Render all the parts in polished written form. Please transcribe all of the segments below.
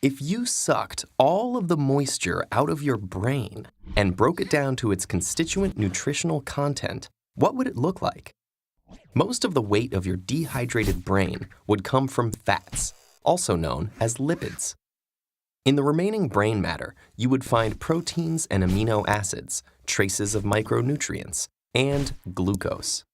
If you sucked all of the moisture out of your brain and broke it down to its constituent nutritional content, what would it look like? Most of the weight of your dehydrated brain would come from fats, also known as lipids. In the remaining brain matter, you would find proteins and amino acids, traces of micronutrients, and glucose.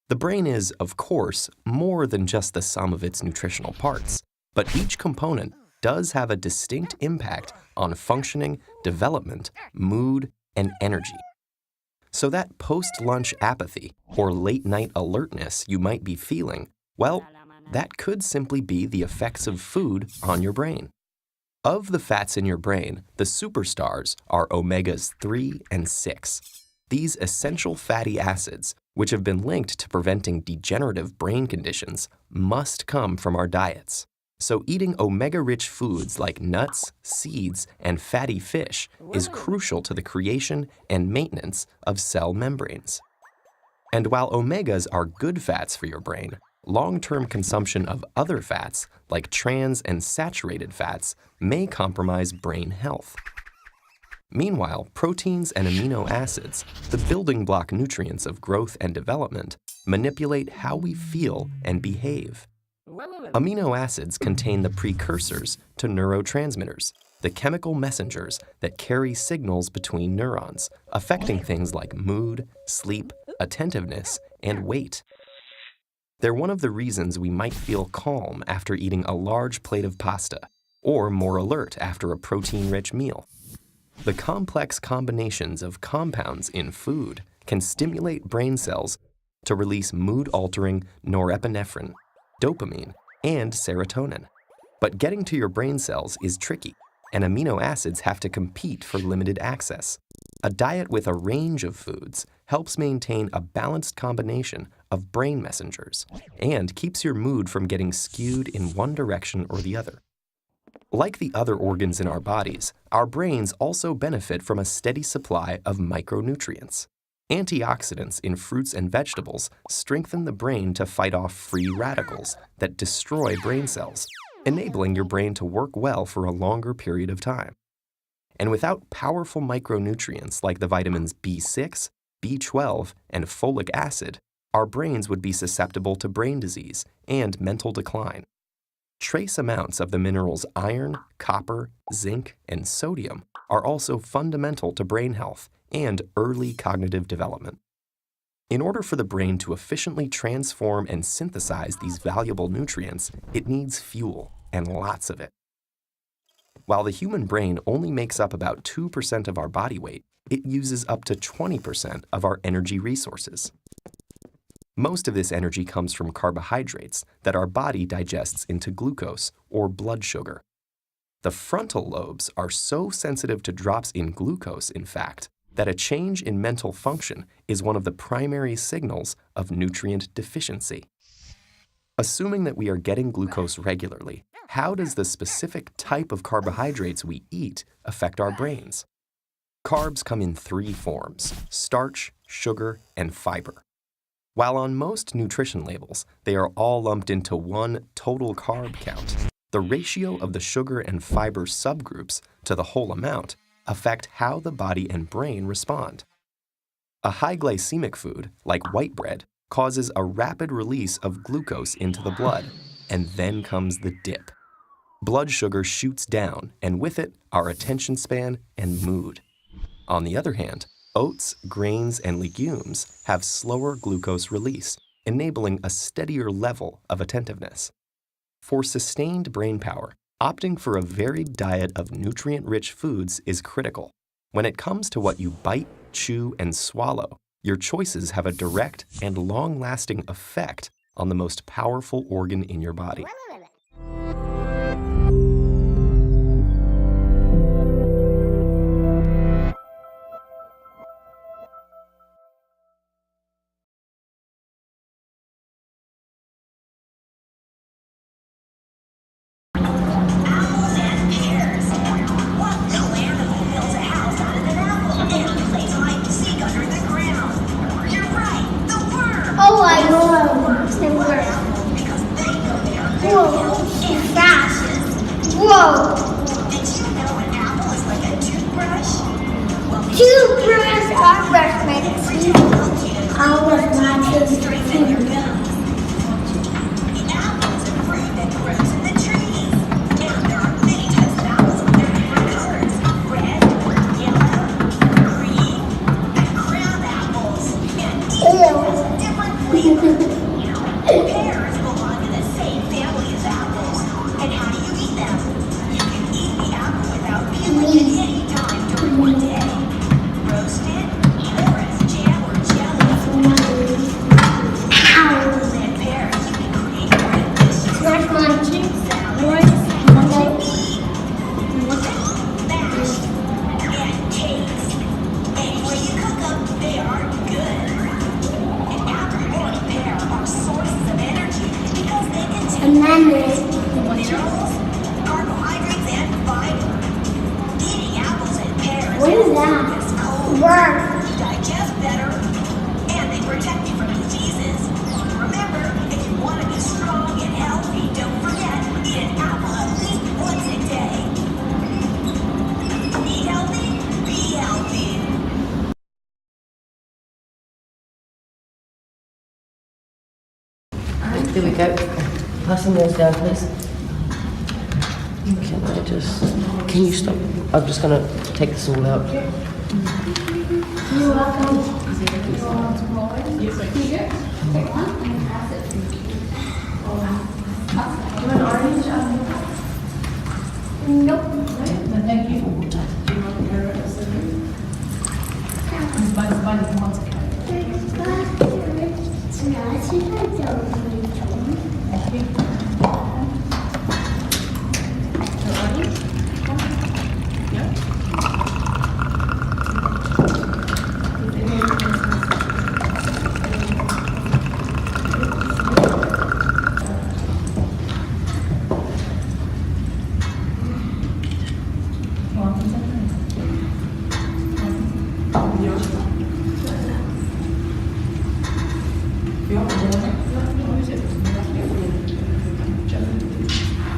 The brain is, of course, more than just the sum of its nutritional parts, but each component does have a distinct impact on functioning, development, mood, and energy. So that post-lunch apathy or late-night alertness you might be feeling, well, that could simply be the effects of food on your brain. Of the fats in your brain, the superstars are omegas 3 and 6. These essential fatty acids, which have been linked to preventing degenerative brain conditions, must come from our diets. So eating omega-rich foods like nuts, seeds, and fatty fish is crucial to the creation and maintenance of cell membranes. And while omegas are good fats for your brain, long-term consumption of other fats, like trans and saturated fats, may compromise brain health. Meanwhile, proteins and amino acids, the building block nutrients of growth and development, manipulate how we feel and behave. Amino acids contain the precursors to neurotransmitters, the chemical messengers that carry signals between neurons, affecting things like mood, sleep, attentiveness, and weight. They're one of the reasons we might feel calm after eating a large plate of pasta, or more alert after a protein-rich meal. The complex combinations of compounds in food can stimulate brain cells to release mood-altering norepinephrine, dopamine, and serotonin. But getting to your brain cells is tricky, and amino acids have to compete for limited access. A diet with a range of foods helps maintain a balanced combination of brain messengers and keeps your mood from getting skewed in one direction or the other. Like the other organs in our bodies, our brains also benefit from a steady supply of micronutrients. Antioxidants in fruits and vegetables strengthen the brain to fight off free radicals that destroy brain cells, enabling your brain to work well for a longer period of time. And without powerful micronutrients like the vitamins B6, B12, and folic acid, our brains would be susceptible to brain disease and mental decline. Trace amounts of the minerals iron, copper, zinc, and sodium are also fundamental to brain health and early cognitive development. In order for the brain to efficiently transform and synthesize these valuable nutrients, it needs fuel, and lots of it. While the human brain only makes up about 2% of our body weight, it uses up to 20% of our energy resources. Most of this energy comes from carbohydrates that our body digests into glucose or blood sugar. The frontal lobes are so sensitive to drops in glucose, in fact, that a change in mental function is one of the primary signals of nutrient deficiency. Assuming that we are getting glucose regularly, how does the specific type of carbohydrates we eat affect our brains? Carbs come in 3 forms: starch, sugar, and fiber. While on most nutrition labels, they are all lumped into one total carb count, the ratio of the sugar and fiber subgroups to the whole amount affect how the body and brain respond. A high glycemic food, like white bread, causes a rapid release of glucose into the blood, and then comes the dip. Blood sugar shoots down, and with it, our attention span and mood. On the other hand, oats, grains, and legumes have slower glucose release, enabling a steadier level of attentiveness. For sustained brain power, opting for a varied diet of nutrient-rich foods is critical. When it comes to what you bite, chew, and swallow, your choices have a direct and long-lasting effect on the most powerful organ in your body. Oh, I know. Whoa, she's fast. Whoa. Two birds are breastfeeding. How was my children? Pears belong in the same family as apples. And how do you eat them? You can eat the apple without peeling at any time during one day. Roasted, or as jam or jelly. Apples and pears, you can create bread dishes. That's my kid. Salads, and taste. Any way you cook them, they are good. An apple or a pear are sources of energy because they contain And then there's minerals, carbohydrates, and fiber. Eating apples and pears what is helps that? us cold, Bird. digest better, and they protect you from diseases. Remember, if you want to be strong and healthy, don't forget, eat an apple at least once a day. Eat healthy, be healthy. There we go. Passing those down, please. Can you stop? I'm just going to take this all out. You're welcome. Nope. Thank you. Do you want to hear it?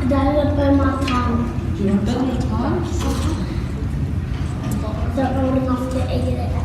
That would burn my tongue. Do you want to burn your tongue? So I'm old enough to eat it.